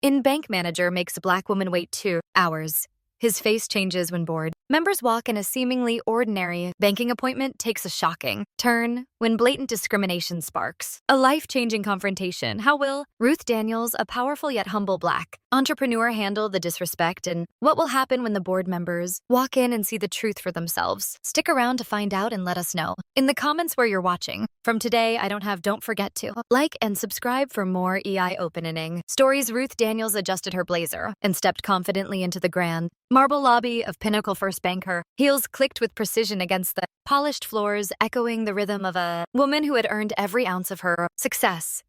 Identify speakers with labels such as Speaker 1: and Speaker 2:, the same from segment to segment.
Speaker 1: In Bank Manager makes a black woman wait 2 hours. His face changes when bored. Members walk in a seemingly ordinary banking appointment takes a shocking turn when blatant discrimination sparks a life-changing confrontation. How will Ruth Daniels, a powerful yet humble black entrepreneur, handle the disrespect, and what will happen when the board members walk in and see the truth for themselves? Stick around to find out and let us know in the comments where you're watching. From today, don't forget to like and subscribe for more eye-opening stories. Ruth Daniels adjusted her blazer and stepped confidently into the grand marble lobby of Pinnacle First Bank. Her heels clicked with precision against the polished floors, echoing the rhythm of a woman who had earned every ounce of her success.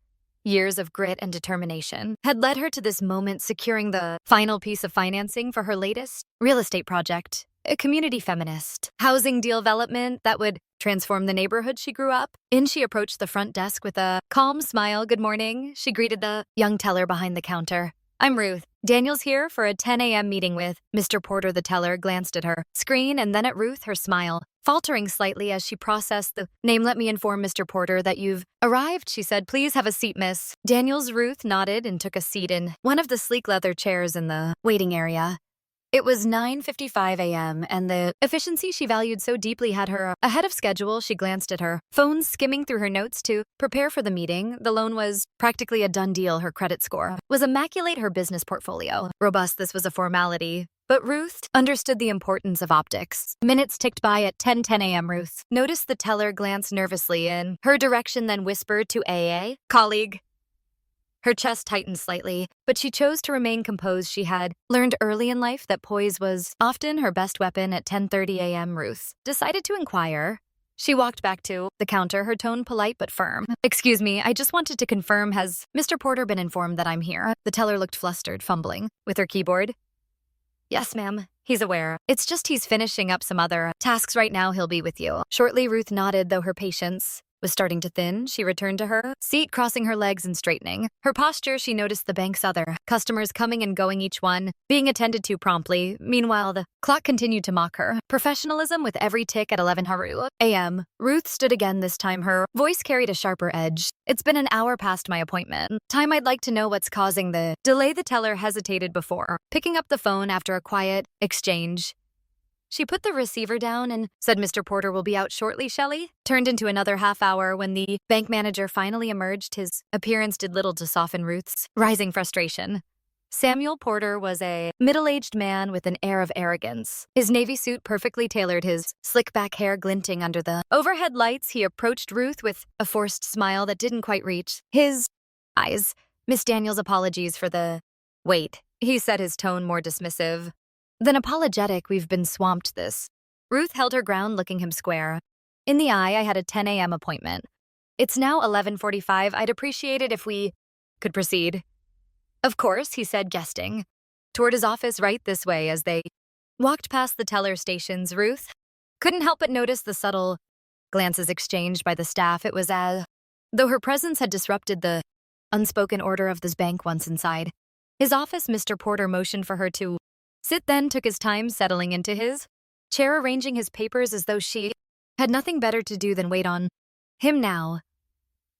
Speaker 1: Years of grit and determination had led her to this moment, securing the final piece of financing for her latest real estate project, a community feminist housing development that would transform the neighborhood she grew up in. She approached the front desk with a calm smile. "Good morning," she greeted the young teller behind the counter. "I'm Ruth Daniels here for a 10 a.m. meeting with Mr. Porter." The teller glanced at her screen and then at Ruth, her smile faltering slightly as she processed the name. "Let me inform Mr. Porter that you've arrived," she said. "Please have a seat, Miss Daniels." Ruth nodded and took a seat in one of the sleek leather chairs in the waiting area. It was 9:55 a.m., and the efficiency she valued so deeply had her ahead of schedule. She glanced at her phone, skimming through her notes to prepare for the meeting. The loan was practically a done deal. Her credit score was immaculate, her business portfolio robust. This was a formality, but Ruth understood the importance of optics. Minutes ticked by. At 10:10 a.m., Ruth noticed the teller glance nervously in her direction, then whispered to a colleague. Her chest tightened slightly, but she chose to remain composed. She had learned early in life that poise was often her best weapon. At 10:30 a.m., Ruth decided to inquire. She walked back to the counter, her tone polite but firm. "Excuse me, I just wanted to confirm, has Mr. Porter been informed that I'm here?" The teller looked flustered, fumbling with her keyboard. "Yes, ma'am. He's aware. It's just he's finishing up some other tasks right now. He'll be with you shortly." Ruth nodded, though her patience was starting to thin. She returned to her seat, crossing her legs and straightening her posture. She noticed the bank's other customers coming and going, each one being attended to promptly. Meanwhile, the clock continued to mock her professionalism with every tick. At 11 a.m., Ruth stood again. This time her voice carried a sharper edge. "It's been an hour past my appointment time. I'd like to know what's causing the delay." The teller hesitated before picking up the phone. After a quiet exchange, she put the receiver down and said, "Mr. Porter will be out shortly." Shelley turned into another half hour when the bank manager finally emerged. His appearance did little to soften Ruth's rising frustration. Samuel Porter was a middle-aged man with an air of arrogance, his navy suit perfectly tailored, his slick-back hair glinting under the overhead lights. He approached Ruth with a forced smile that didn't quite reach his eyes. "Miss Daniels, apologies for the wait," he said, his tone more dismissive than apologetic. "We've been swamped this." Ruth held her ground, looking him square in the eye. "I had a 10 a.m. appointment. It's now 11:45. I'd appreciate it if we could proceed." "Of course," he said, gesturing toward his office. "Right this way." As they walked past the teller stations, Ruth couldn't help but notice the subtle glances exchanged by the staff. It was as though her presence had disrupted the unspoken order of this bank. Once inside his office, Mr. Porter motioned for her to sit, then took his time settling into his chair, arranging his papers as though she had nothing better to do than wait on him. Now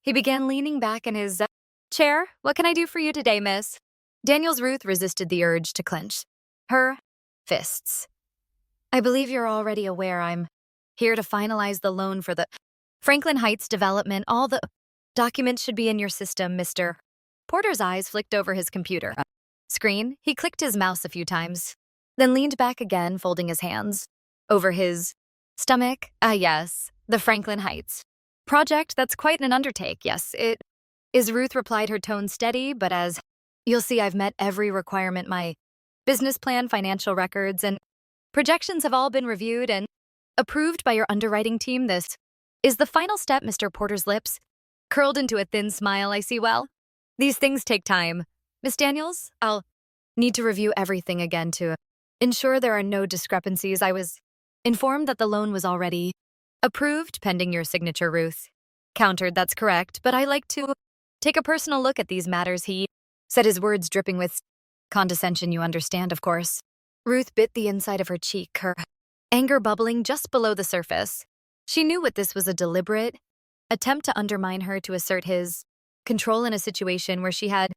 Speaker 1: he began, leaning back in his chair. "What can I do for you today, Miss Daniels?" Ruth resisted the urge to clench her fists. "I believe you're already aware I'm here to finalize the loan for the Franklin Heights development. All the documents should be in your system." Mr. Porter's eyes flicked over his computer screen. He clicked his mouse a few times, then leaned back again, folding his hands over his stomach. Yes, the Franklin Heights project. That's quite an undertake." "Yes, it is," Ruth replied, her tone steady. "But as you'll see, I've met every requirement. My business plan, financial records, and projections have all been reviewed and approved by your underwriting team. This is the final step." Mr. Porter's lips curled into a thin smile. "I see. Well, these things take time, Miss Daniels. I'll need to review everything again to ensure there are no discrepancies. I was informed that the loan was already approved pending your signature." Ruth countered. "That's correct, but I like to take a personal look at these matters," he said, his words dripping with condescension. "You understand, of course." Ruth bit the inside of her cheek, her anger bubbling just below the surface. She knew what this was, a deliberate attempt to undermine her, to assert his control in a situation where she had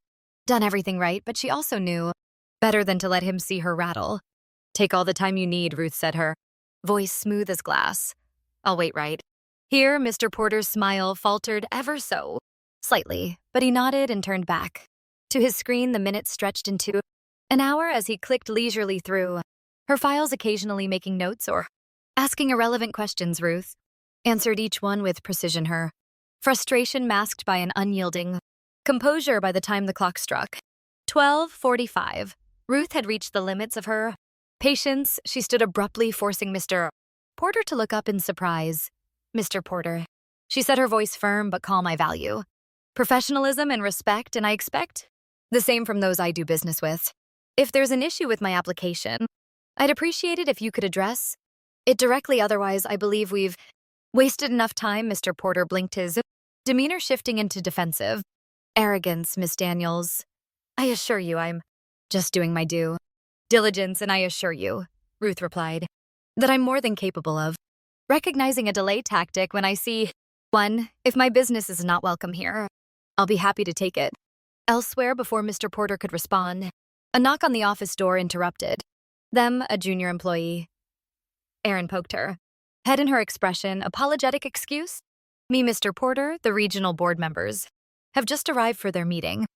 Speaker 1: done everything right, but she also knew better than to let him see her rattle. Take all the time you need, Ruth said, her voice smooth as glass. I'll wait, right? Here, Mr. Porter's smile faltered ever so slightly, but he nodded and turned back. To his screen, the minutes stretched into an hour as he clicked leisurely through her files, occasionally making notes or asking irrelevant questions. Ruth answered each one with precision, her frustration masked by an unyielding composure. By the time the clock struck 12:45, Ruth had reached the limits of her patience. She stood abruptly, forcing Mr. Porter to look up in surprise. Mr. Porter, she said, her voice firm but calm. I value professionalism and respect, and I expect the same from those I do business with. If there's an issue with my application, I'd appreciate it if you could address it directly. Otherwise, I believe we've wasted enough time. Mr. Porter blinked, his demeanor shifting into defensive arrogance. Miss Daniels, I assure you I'm just doing my due diligence, and I assure you, Ruth replied, that I'm more than capable of recognizing a delay tactic when I see one. If my business is not welcome here, I'll be happy to take it elsewhere. Before Mr. Porter could respond, a knock on the office door interrupted them. A junior employee. Erin poked her head in, her expression apologetic. Excuse me, Mr. Porter, the regional board members have just arrived for their meeting.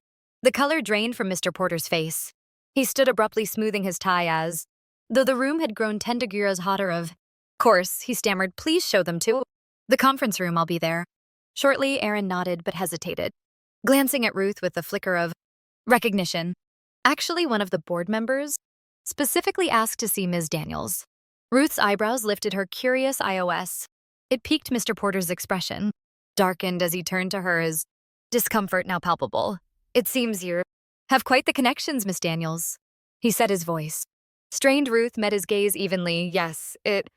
Speaker 1: The color drained from Mr. Porter's face. He stood abruptly, smoothing his tie as though the room had grown 10 degrees hotter. Of course, he stammered, please show them to the conference room. I'll be there shortly. Erin nodded but hesitated, glancing at Ruth with a flicker of recognition. Actually, one of the board members specifically asked to see Ms. Daniels. Ruth's eyebrows lifted, her curious iOS. It piqued. Mr. Porter's expression darkened as he turned to her, his discomfort now palpable. It seems you have quite the connections, Miss Daniels, he said, his voice strained. Ruth met his gaze evenly. Yes, it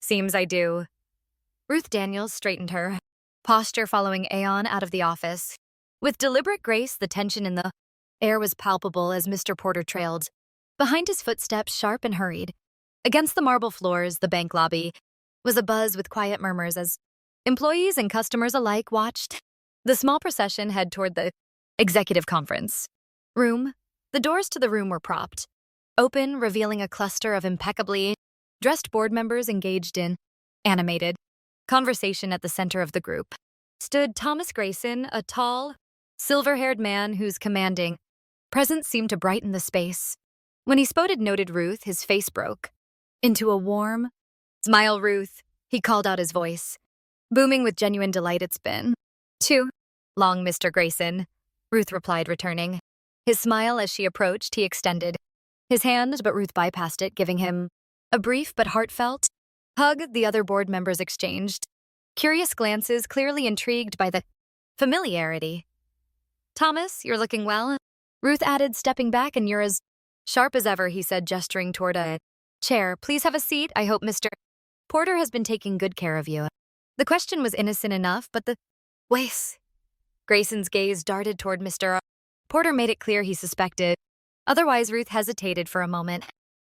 Speaker 1: seems I do. Ruth Daniels straightened her posture, following Aeon out of the office. With deliberate grace, the tension in the air was palpable as Mr. Porter trailed behind, his footsteps sharp and hurried. Against the marble floors, the bank lobby was abuzz with quiet murmurs as employees and customers alike watched the small procession head toward the executive conference room. The doors to the room were propped open, revealing a cluster of impeccably dressed board members engaged in animated conversation. At the center of the group stood Thomas Grayson, a tall, silver-haired man whose commanding presence seemed to brighten the space. When he spotted noted Ruth, his face broke into a warm smile. Ruth, he called out, his voice booming with genuine delight. It's been too long, Mr. Grayson, Ruth replied, returning his smile. As she approached, he extended his hand, but Ruth bypassed it, giving him a brief but heartfelt hug. The other board members exchanged curious glances, clearly intrigued by the familiarity. Thomas, you're looking well, Ruth added, stepping back. And you're as sharp as ever, he said, gesturing toward a chair. Please have a seat. I hope Mr. Porter has been taking good care of you. The question was innocent enough, but the ways Grayson's gaze darted toward Mr. Porter made it clear he suspected. Otherwise, Ruth hesitated for a moment,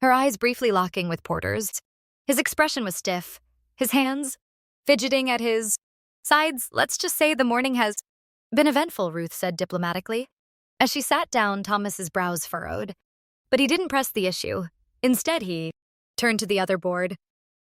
Speaker 1: her eyes briefly locking with Porter's. His expression was stiff, his hands fidgeting at his sides. Let's just say the morning has been eventful, Ruth said diplomatically. As she sat down, Thomas's brows furrowed, but he didn't press the issue. Instead, he turned to the other board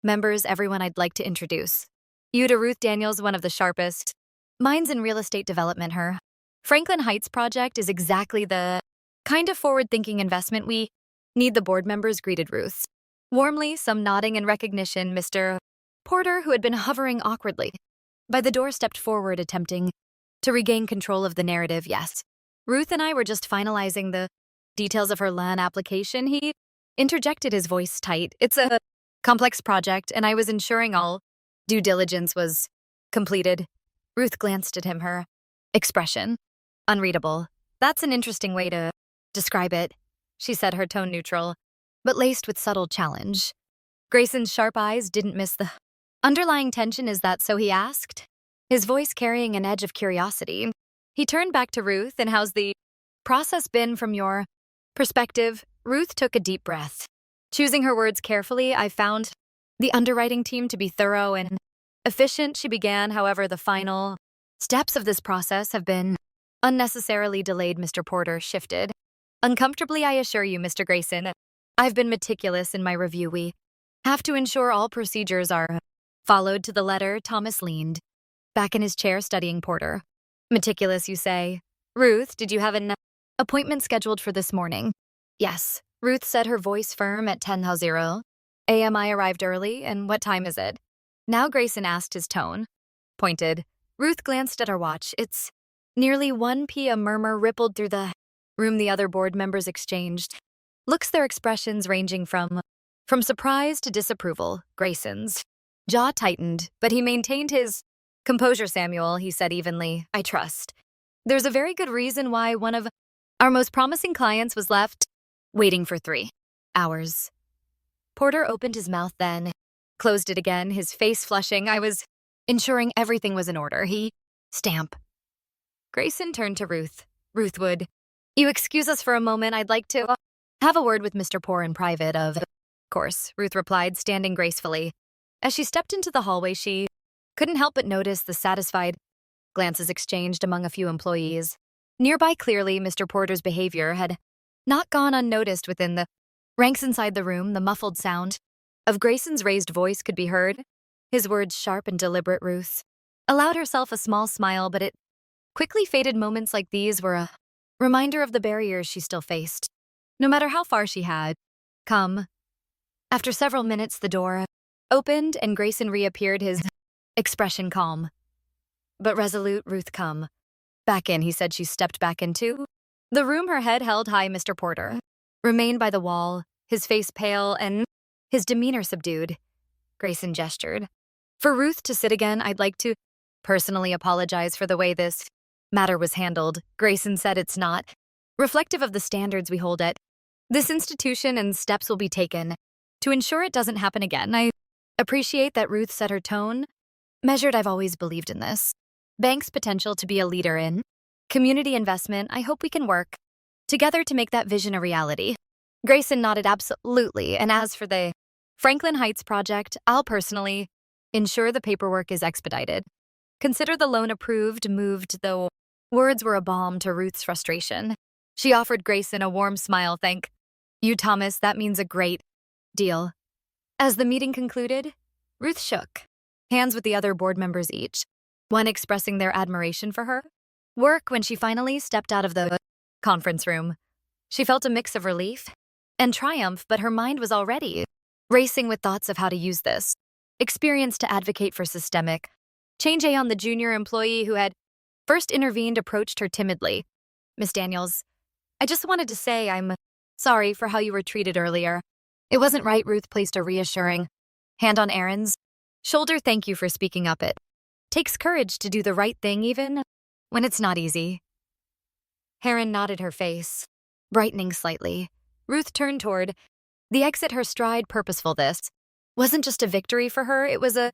Speaker 1: members. Everyone, I'd like to introduce you to Ruth Daniels, one of the sharpest minds in real estate development. Her Franklin Heights project is exactly the kind of forward-thinking investment we need. The board members greeted Ruth warmly, some nodding in recognition. Mr. Porter, who had been hovering awkwardly by the door, stepped forward, attempting to regain control of the narrative. Yes, Ruth and I were just finalizing the details of her land application, he interjected, his voice tight. It's a complex project, and I was ensuring all due diligence was completed. Ruth glanced at him, her expression unreadable. That's an interesting way to describe it, she said, her tone neutral, but laced with subtle challenge. Grayson's sharp eyes didn't miss the underlying tension. Is that so, he asked, his voice carrying an edge of curiosity. He turned back to Ruth. And how's the process been from your perspective? Ruth took a deep breath, choosing her words carefully. I found the underwriting team to be thorough and efficient, she began. However, the final steps of this process have been Unnecessarily delayed Mr. Porter shifted. Uncomfortably, I assure you, Mr. Grayson. I've been meticulous in my review. We have to ensure all procedures are followed to the letter. Thomas leaned back in his chair studying Porter. Meticulous, you say? Ruth, did you have an appointment scheduled for this morning? Yes. Ruth said, her voice firm at 10:00 a.m. I arrived early, and what time is it? Now Grayson asked, his tone pointed. Ruth glanced at her watch. It's nearly 1 p.m. Murmur rippled through the room. The other board members exchanged looks, their expressions ranging from surprise to disapproval. Grayson's jaw tightened, but he maintained his composure. Samuel, he said evenly, I trust there's a very good reason why one of our most promising clients was left waiting for 3 hours. Porter opened his mouth, then closed it again, his face flushing. I was ensuring everything was in order. He stamp. Grayson turned to Ruth. Ruth, would you excuse us for a moment? I'd like to have a word with Mr. Poor in private. Of course, Ruth replied, standing gracefully. As she stepped into the hallway, she couldn't help but notice the satisfied glances exchanged among a few employees. Nearby, clearly, Mr. Porter's behavior had not gone unnoticed within the ranks inside the room. The muffled sound of Grayson's raised voice could be heard, his words sharp and deliberate. Ruth allowed herself a small smile, but it quickly faded. Moments like these were a reminder of the barriers she still faced, no matter how far she had come. After several minutes, the door opened and Grayson reappeared, his expression calm but resolute. Ruth, come back in, he said. She stepped back into the room, her head held high. Mr. Porter remained by the wall, his face pale and his demeanor subdued. Grayson gestured for Ruth to sit again. I'd like to personally apologize for the way this matter was handled. Grayson said, it's not reflective of the standards we hold at this institution, and steps will be taken to ensure it doesn't happen again. I appreciate that. Ruth said, her tone measured. I've always believed in this bank's potential to be a leader in community investment. I hope we can work together to make that vision a reality. Grayson nodded, absolutely. And as for the Franklin Heights project, I'll personally ensure the paperwork is expedited. Consider the loan approved. Moved, though words were a balm to Ruth's frustration. She offered Grayson a warm smile. Thank you, Thomas. That means a great deal. As the meeting concluded, Ruth shook hands with the other board members, each one expressing their admiration for her work. When she finally stepped out of the conference room, she felt a mix of relief and triumph, but her mind was already racing with thoughts of how to use this experience to advocate for systemic change. Aeon, the junior employee who had first intervened, approached her timidly. Miss Daniels, I just wanted to say I'm sorry for how you were treated earlier. It wasn't right. Ruth placed a reassuring hand on Aaron's shoulder. Thank you for speaking up. It takes courage to do the right thing, even when it's not easy. Aaron nodded, her face brightening slightly. Ruth turned toward the exit, her stride purposeful. This wasn't just a victory for her, it was a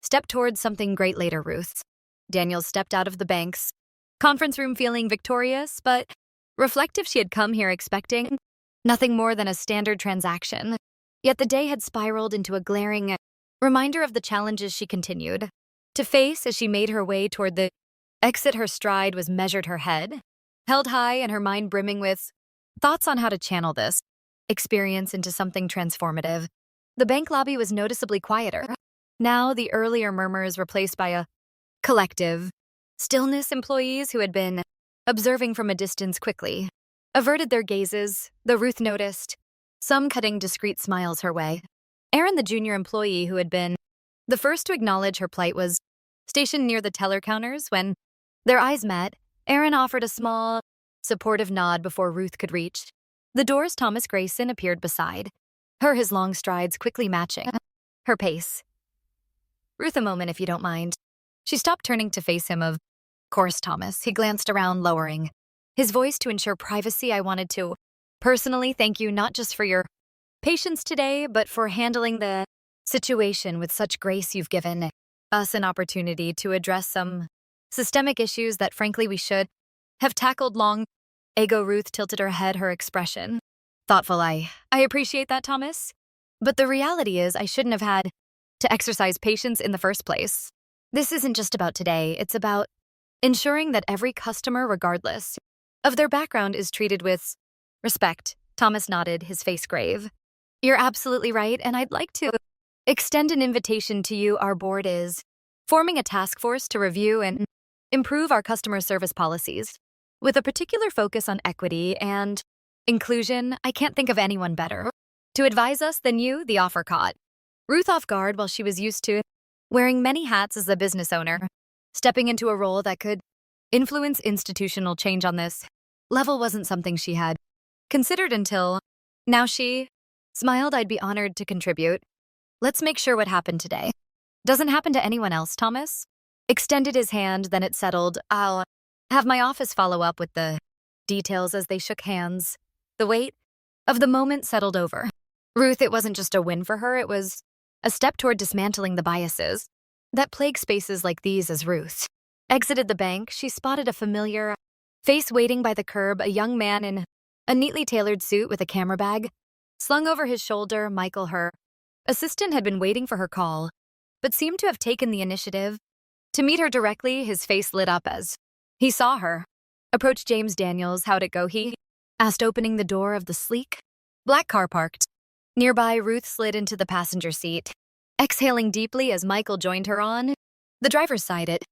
Speaker 1: step towards something great later. Ruth Daniels stepped out of the bank's conference room feeling victorious, but reflective. She had come here expecting nothing more than a standard transaction, yet the day had spiraled into a glaring reminder of the challenges she continued to face. As she made her way toward the exit, her stride was measured, her head held high, and her mind brimming with thoughts on how to channel this experience into something transformative. The bank lobby was noticeably quieter. Now, the earlier murmurs replaced by a collective stillness. Employees who had been observing from a distance quickly averted their gazes, though Ruth noticed some cutting discreet smiles her way. Aaron, the junior employee who had been the first to acknowledge her plight, was stationed near the teller counters. When their eyes met, Aaron offered a small, supportive nod before Ruth could reach the doors. Thomas Grayson appeared beside her, his long strides quickly matching her pace. Ruth, a moment, if you don't mind. She stopped, turning to face him. Of course, Thomas. He glanced around, lowering his voice to ensure privacy. I wanted to personally thank you not just for your patience today, but for handling the situation with such grace. You've given us an opportunity to address some systemic issues that frankly we should have tackled long ago. Ruth tilted her head, her expression thoughtful. I appreciate that, Thomas. But the reality is I shouldn't have had to exercise patience in the first place. This isn't just about today, it's about ensuring that every customer, regardless of their background, is treated with respect. Thomas nodded, his face grave. You're absolutely right, and I'd like to extend an invitation to you. Our board is forming a task force to review and improve our customer service policies, with a particular focus on equity and inclusion. I can't think of anyone better to advise us than you. The offer caught Ruth off guard while she was used to wearing many hats as a business owner. Stepping into a role that could influence institutional change on this level wasn't something she had considered until now. She smiled. I'd be honored to contribute. Let's make sure what happened today doesn't happen to anyone else. Thomas extended his hand, then it settled. I'll have my office follow up with the details. As they shook hands, the weight of the moment settled over Ruth. It wasn't just a win for her, it was a step toward dismantling the biases that plague spaces like these. As Ruth exited the bank, she spotted a familiar face waiting by the curb, a young man in a neatly tailored suit with a camera bag slung over his shoulder. Michael, her assistant, had been waiting for her call, but seemed to have taken the initiative to meet her directly. His face lit up as he saw her approach. James Daniels, how'd it go? He asked, opening the door of the sleek black car parked nearby. Ruth slid into the passenger seat, exhaling deeply as Michael joined her on the driver's side. It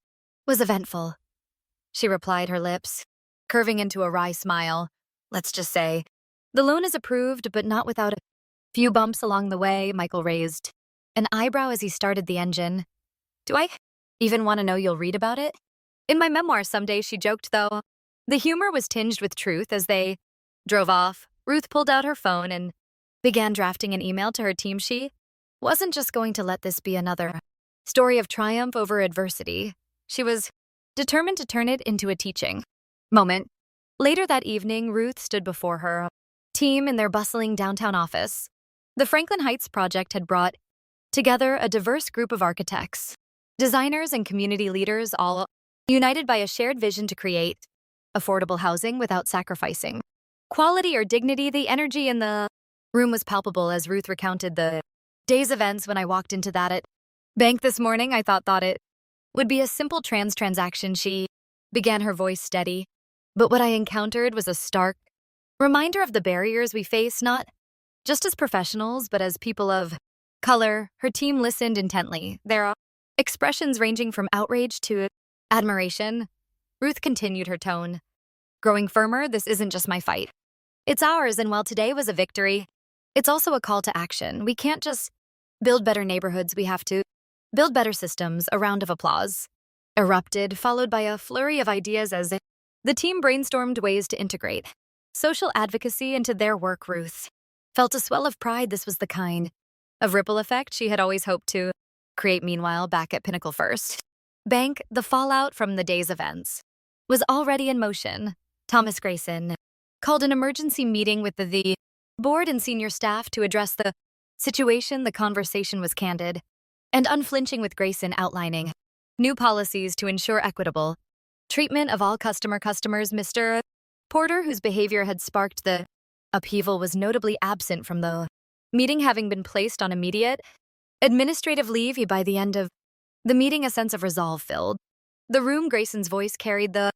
Speaker 1: was eventful, she replied, her lips curving into a wry smile. Let's just say the loan is approved, but not without a few bumps along the way. Michael raised an eyebrow as he started the engine. Do I even want to know? You'll read about it in my memoir someday, she joked, though the humor was tinged with truth. As they drove off, Ruth pulled out her phone and began drafting an email to her team. She wasn't just going to let this be another story of triumph over adversity. She was determined to turn it into a teaching moment. Later that evening, Ruth stood before her team in their bustling downtown office. The Franklin Heights project had brought together a diverse group of architects, designers, and community leaders, all united by a shared vision to create affordable housing without sacrificing quality or dignity. The energy in the room was palpable as Ruth recounted the day's events. When I walked into that bank this morning, I thought it would be a simple transaction. She began, her voice steady. But what I encountered was a stark reminder of the barriers we face, not just as professionals, but as people of color. Her team listened intently, their expressions ranging from outrage to admiration. Ruth continued, her tone growing firmer. This isn't just my fight, it's ours. And while today was a victory, it's also a call to action. We can't just build better neighborhoods, we have to build better systems. A round of applause erupted, followed by a flurry of ideas as the team brainstormed ways to integrate social advocacy into their work. Ruth felt a swell of pride. This was the kind of ripple effect she had always hoped to create. Meanwhile, back at Pinnacle First Bank, the fallout from the day's events was already in motion. Thomas Grayson called an emergency meeting with the board and senior staff to address the situation. The conversation was candid and unflinching, with Grayson outlining new policies to ensure equitable treatment of all customers. Mr. Porter, whose behavior had sparked the upheaval, was notably absent from the meeting, having been placed on immediate administrative leave. By the end of the meeting, a sense of resolve filled the room. Grayson's voice carried the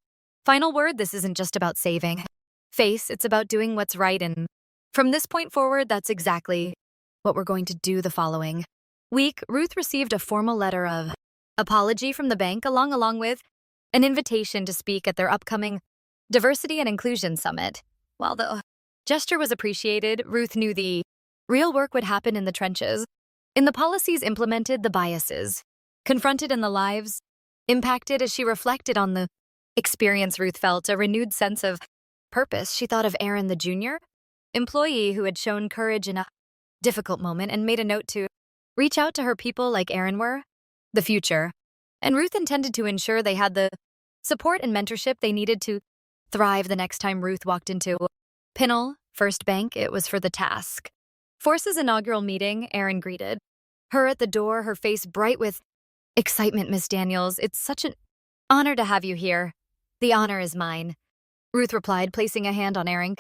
Speaker 1: final word. This isn't just about saving face, it's about doing what's right. And from this point forward, that's exactly what we're going to do. The following week, Ruth received a formal letter of apology from the bank, along with an invitation to speak at their upcoming Diversity and Inclusion Summit. While the gesture was appreciated, Ruth knew the real work would happen in the trenches, in the policies implemented, the biases confronted, and the lives impacted. As she reflected on the experience, Ruth felt a renewed sense of purpose. She thought of Aaron, the junior employee who had shown courage in a difficult moment, and made a note to reach out to her. People like Aaron were the future, and Ruth intended to ensure they had the support and mentorship they needed to thrive. The next time Ruth walked into Pinnacle First Bank, it was for the task force's inaugural meeting. Aaron greeted her at the door, her face bright with excitement. Miss Daniels, it's such an honor to have you here. The honor is mine, Ruth replied, placing a hand on Aaron's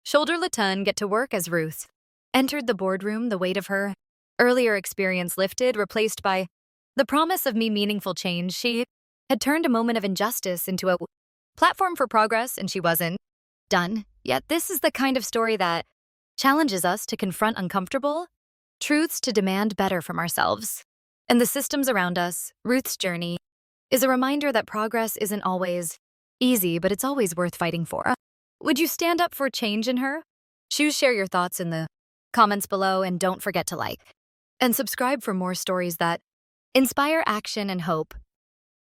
Speaker 1: shoulder. Laton, get to work. As Ruth entered the boardroom, the weight of her earlier experience lifted, replaced by the promise of meaningful change. She had turned a moment of injustice into a platform for progress, and she wasn't done. Yet this is the kind of story that challenges us to confront uncomfortable truths, to demand better from ourselves and the systems around us. Ruth's journey is a reminder that progress isn't always easy, but it's always worth fighting for. Would you stand up for change in her? Share your thoughts in the comments below, and don't forget to like and subscribe for more stories that inspire action and hope.